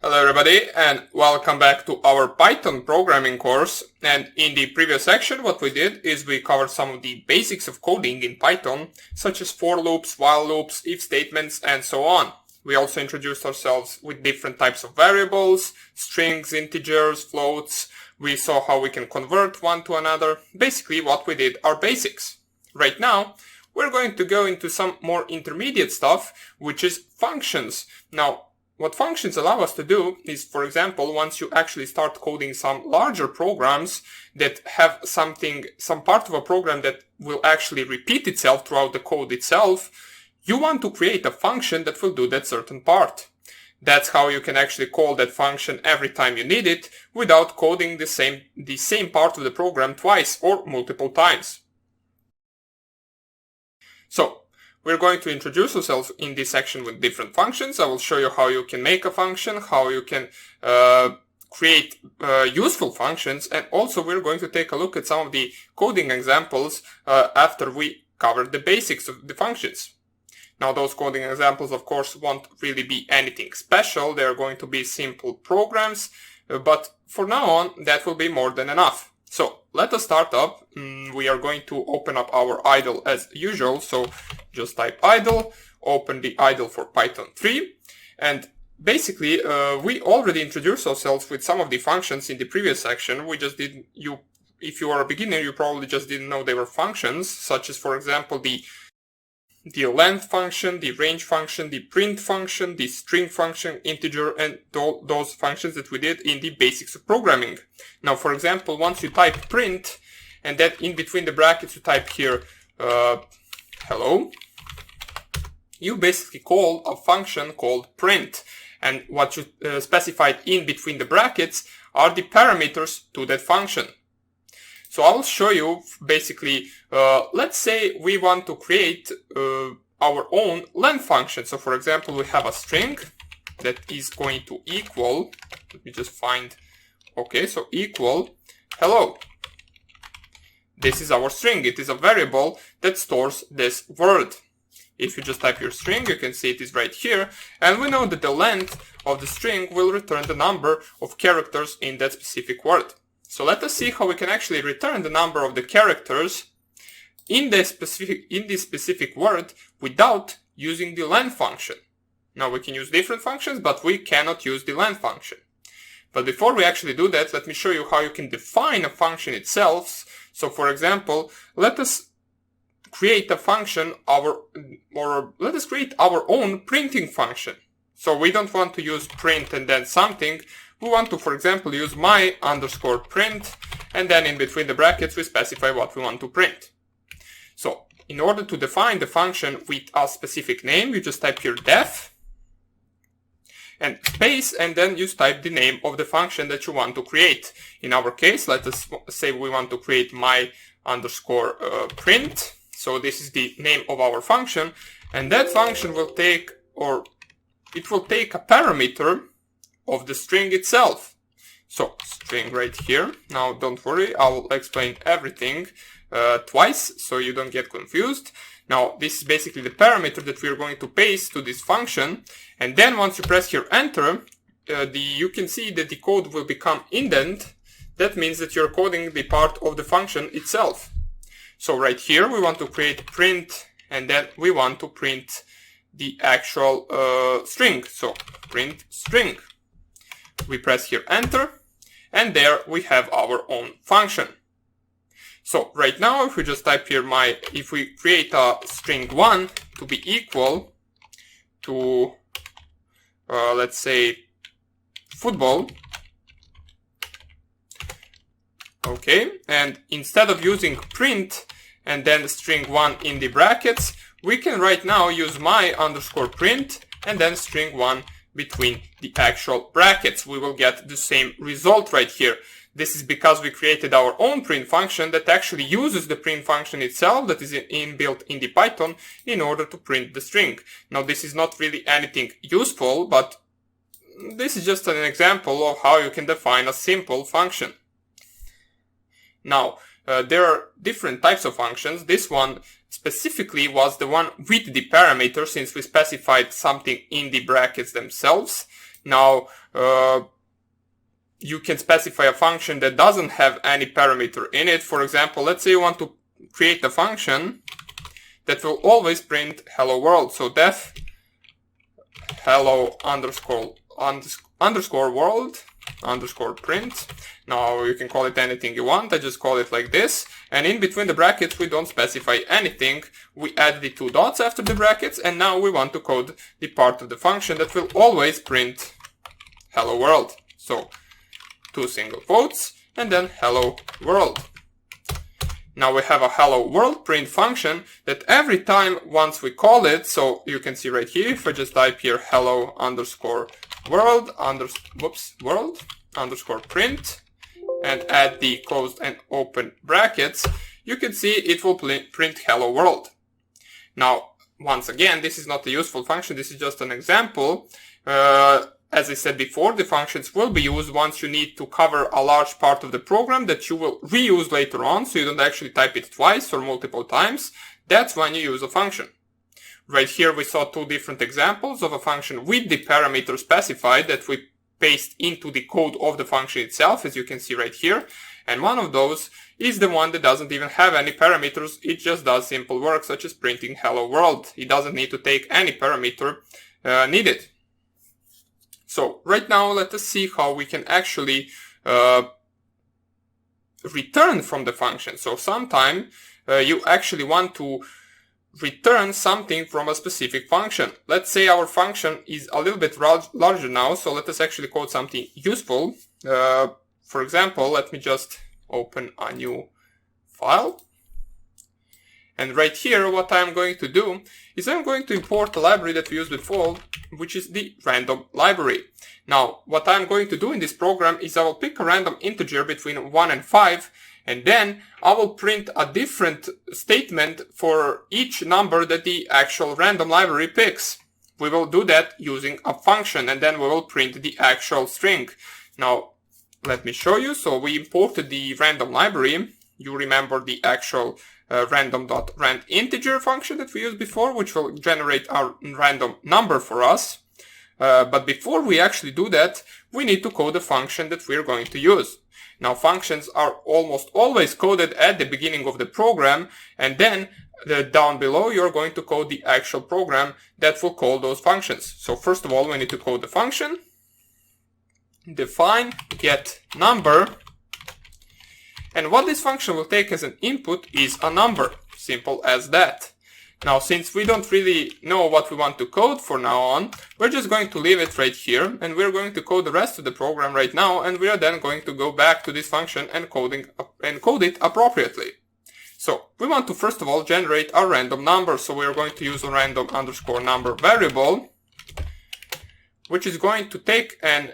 Hello everybody and welcome back to our Python programming course. And in the previous section what we did is we covered some of the basics of coding in Python, such as for loops, while loops, if statements and so on. We also introduced ourselves with different types of variables, strings, integers, floats. We saw how we can convert one to another. Basically what we did are basics. Right now we're going to go into some more intermediate stuff, which is functions. Now, what functions allow us to do is, for example, once you actually start coding some larger programs that have some part of a program that will actually repeat itself throughout the code itself, you want to create a function that will do that certain part. That's how you can actually call that function every time you need it without coding the same part of the program twice or multiple times. So, we're going to introduce ourselves in this section with different functions. I will show you how you can make a function, how you can create useful functions, and also we're going to take a look at some of the coding examples after we cover the basics of the functions. Now those coding examples of course won't really be anything special, they're going to be simple programs, but for now on that will be more than enough. So let us start up. We are going to open up our idle as usual. So just type idle, open the idle for Python 3. And basically, we already introduced ourselves with some of the functions in the previous section. We just didn't, if you are a beginner, you probably just didn't know they were functions, such as, for example, the length function, the range function, the print function, the string function, integer, and those functions that we did in the basics of programming. Now, for example, once you type print, and then in between the brackets you type here hello, you basically call a function called print. And what you specified in between the brackets are the parameters to that function. So I will show you basically, let's say we want to create our own length function. So for example, we have a string that is going to equal, let me just find, okay, so equal hello. This is our string. It is a variable that stores this word. If you just type your string, you can see it is right here. And we know that the length of the string will return the number of characters in that specific word. So let us see how we can actually return the number of the characters in this specific word without using the length function. Now we can use different functions, but we cannot use the length function. But before we actually do that, let me show you how you can define a function itself. So for example, let us create a function, let us create our own printing function. So we don't want to use print and then something. We want to, for example, use my_print, and then in between the brackets we specify what we want to print. So in order to define the function with a specific name, you just type here def and space, and then you type the name of the function that you want to create. In our case, let us say we want to create my_print. So this is the name of our function, and that function will take, a parameter of the string itself. So string right here. Now don't worry, I will explain everything twice so you don't get confused. Now this is basically the parameter that we are going to paste to this function, and then once you press here enter, you can see that the code will become indent. That means that you're coding the part of the function itself. So right here we want to create print, and then we want to print the actual string. So print string. We press here enter, and there we have our own function. So right now if we just type here if we create a string1 to be equal to let's say football, okay, and instead of using print and then string1 in the brackets, we can right now use my_print and then string1 between the actual brackets. We will get the same result right here. This is because we created our own print function that actually uses the print function itself that is inbuilt in the Python in order to print the string. Now this is not really anything useful, but this is just an example of how you can define a simple function. Now there are different types of functions. This one specifically was the one with the parameter, since we specified something in the brackets themselves. Now, you can specify a function that doesn't have any parameter in it. For example, let's say you want to create a function that will always print hello world. So def hello underscore world underscore print. Now you can call it anything you want. I just call it like this. And in between the brackets, we don't specify anything. We add the 2 dots after the brackets. And now we want to code the part of the function that will always print hello world. So 2 single quotes and then hello world. Now we have a hello world print function that every time once we call it, so you can see right here, if I just type here hello underscore world underscore print and add the closed and open brackets, you can see it will print hello world. Now, once again, this is not a useful function. This is just an example. As I said before, the functions will be used once you need to cover a large part of the program that you will reuse later on, so you don't actually type it twice or multiple times. That's when you use a function. Right here we saw 2 different examples of a function with the parameter specified that we paste into the code of the function itself, as you can see right here. And one of those is the one that doesn't even have any parameters. It just does simple work such as printing hello world. It doesn't need to take any parameter needed. So right now let us see how we can actually return from the function. So sometime you actually want to return something from a specific function. Let's say our function is a little bit larger now, so let us actually code something useful. For example, let me just open a new file. And right here, what I'm going to do is I'm going to import a library that we used before, which is the random library. Now, what I'm going to do in this program is I will pick a random integer between 1 and 5, and then I will print a different statement for each number that the actual random library picks. We will do that using a function, and then we will print the actual string. Now, let me show you. So we imported the random library. You remember the actual random.rand integer function that we used before, which will generate our random number for us. But before we actually do that, we need to code the function that we're going to use. Now, functions are almost always coded at the beginning of the program, and then down below you're going to code the actual program that will call those functions. So first of all, we need to code the function. Define get number. And what this function will take as an input is a number. Simple as that. Now, since we don't really know what we want to code for now on, we're just going to leave it right here, and we're going to code the rest of the program right now, and we are then going to go back to this function and code it appropriately. So, we want to first of all generate our random number, so we're going to use a random underscore number variable, which is going to take a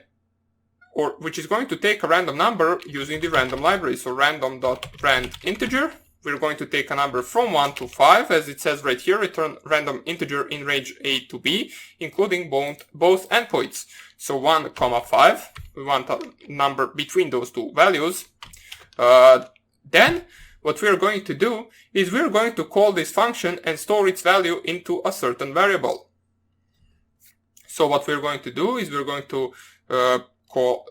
random number using the random library. So random.rand integer. We're going to take a number from 1 to 5, as it says right here, return random integer in range A to B, including both endpoints. So 1, 5, we want a number between those 2 values. Then what we're going to do is we're going to call this function and store its value into a certain variable. So what we're going to do is we're going to call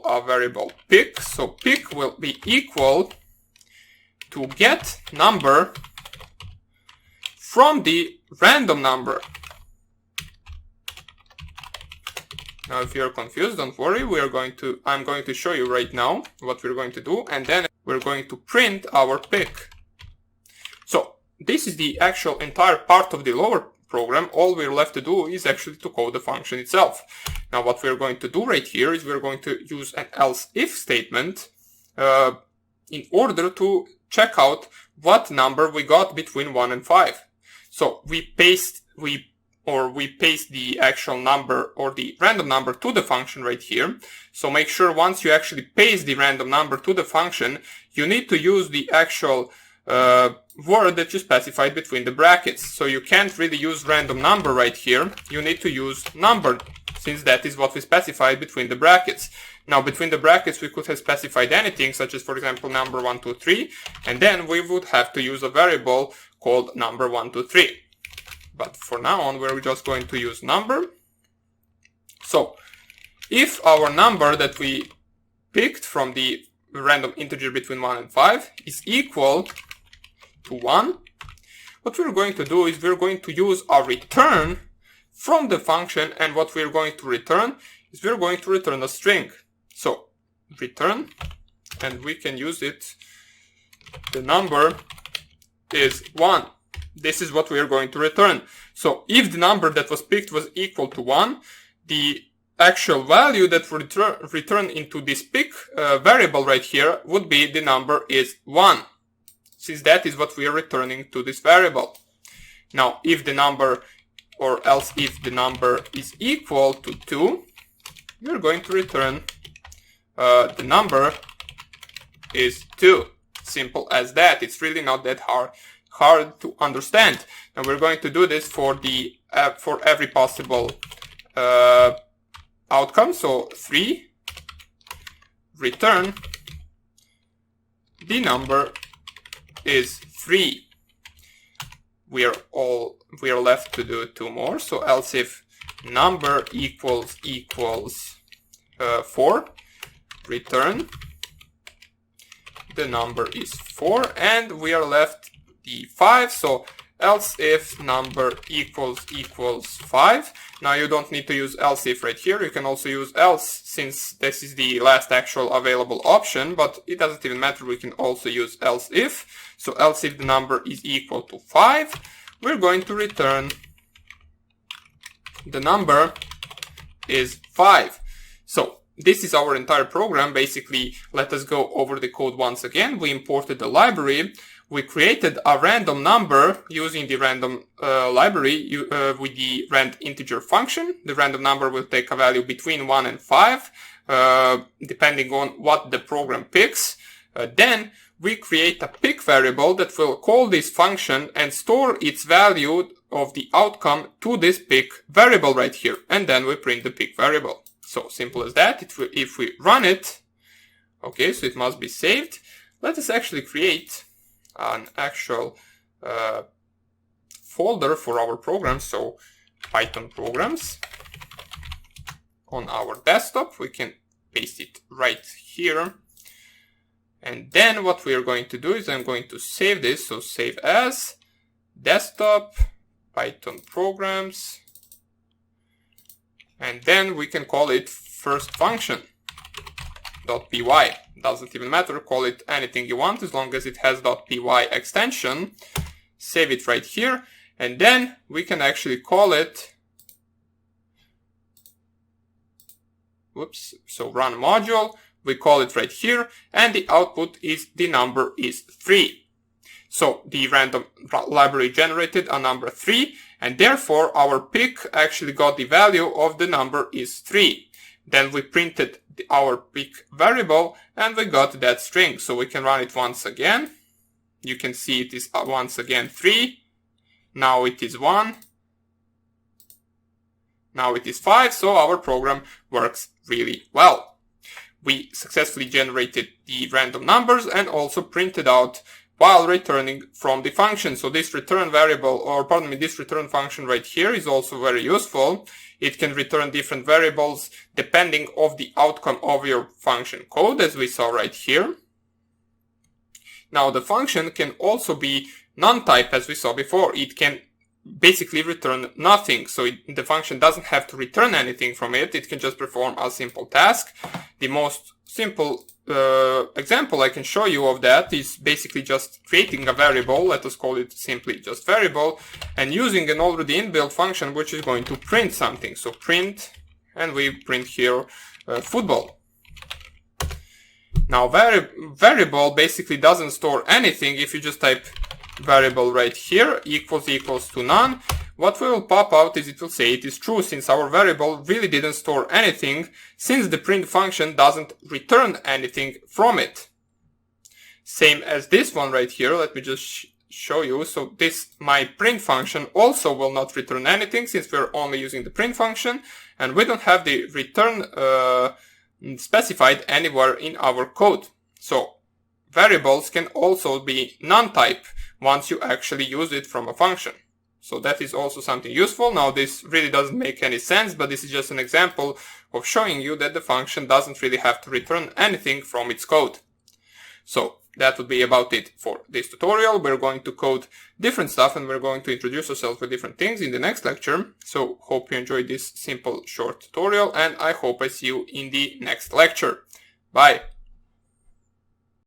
a variable pick. So pick will be equal to get number from the random number. Now, if you're confused, don't worry. I'm going to show you right now what we're going to do, and then we're going to print our pick. So this is the actual entire part of the lower program. All we're left to do is actually to code the function itself. Now, what we're going to do right here is we're going to use an else if statement in order to check out what number we got between 1 and 5. So we paste the actual number or the random number to the function right here. So make sure once you actually paste the random number to the function, you need to use the actual word that you specified between the brackets. So you can't really use random number right here. You need to use number, since that is what we specified between the brackets. Now, between the brackets, we could have specified anything, such as, for example, number 1, 2, 3, and then we would have to use a variable called number 1, 2, 3. But for now on, we're just going to use number. So if our number that we picked from the random integer between 1 and 5 is equal to 1, what we're going to do is we're going to use our return from the function, and what we're going to return is we're going to return a string. So return, and we can use it, the number is 1. This is what we are going to return. So if the number that was picked was equal to 1, the actual value that would return into this pick variable right here would be the number is 1, since that is what we are returning to this variable. Now, if the number, or else if the number is equal to 2, we're going to return the number is 2. Simple as that. It's really not that hard to understand. And we're going to do this for the for every possible outcome. So 3, return, the number is 3. We are left to do 2 more. So else if number equals 4, return, the number is 4, and we are left the 5. So else if number equals 5. Now you don't need to use else if right here. You can also use else, since this is the last actual available option, but it doesn't even matter. We can also use else if. So else if the number is equal to 5, we're going to return the number is 5. So this is our entire program. Basically, let us go over the code once again. We imported the library. We created a random number using the random library with the rand integer function. The random number will take a value between 1 and 5, depending on what the program picks. Then we create a pick variable that will call this function and store its value of the outcome to this pick variable right here. And then we print the pick variable. So simple as that. If we run it, okay, so it must be saved. Let us actually create an actual folder for our program. So Python programs on our desktop. We can paste it right here. And then what we are going to do is I'm going to save this. So save as desktop, Python programs, and then we can call it first function .py. Doesn't even matter, call it anything you want as long as it has .py extension. Save it right here, and then we can actually call it, so run module, we call it right here, and the output is the number is 3. So the random library generated a number 3, and therefore our pick actually got the value of the number is 3. Then we printed our pick variable and we got that string. So we can run it once again. You can see it is once again 3. Now it is 1. Now it is 5. So our program works really well. We successfully generated the random numbers and also printed out while returning from the function. So this return variable, or pardon me, this return function right here is also very useful. It can return different variables depending on the outcome of your function code, as we saw right here. Now the function can also be non-type, as we saw before. It can basically return nothing. So the function doesn't have to return anything from it. It can just perform a simple task. The most simple example I can show you of that is basically just creating a variable. Let us call it simply just variable, and using an already inbuilt function which is going to print something. So print, and we print here football. Now variable basically doesn't store anything. If you just type variable right here equals to none, what will pop out is it will say it is true, since our variable really didn't store anything, since the print function doesn't return anything from it. Same as this one right here. Let me just show you. So this my print function also will not return anything, since we're only using the print function and we don't have the return specified anywhere in our code. So variables can also be non-type once you actually use it from a function. So that is also something useful. Now this really doesn't make any sense, but this is just an example of showing you that the function doesn't really have to return anything from its code. So that would be about it for this tutorial. We're going to code different stuff and we're going to introduce ourselves with different things in the next lecture. So hope you enjoyed this simple short tutorial and I hope I see you in the next lecture. Bye!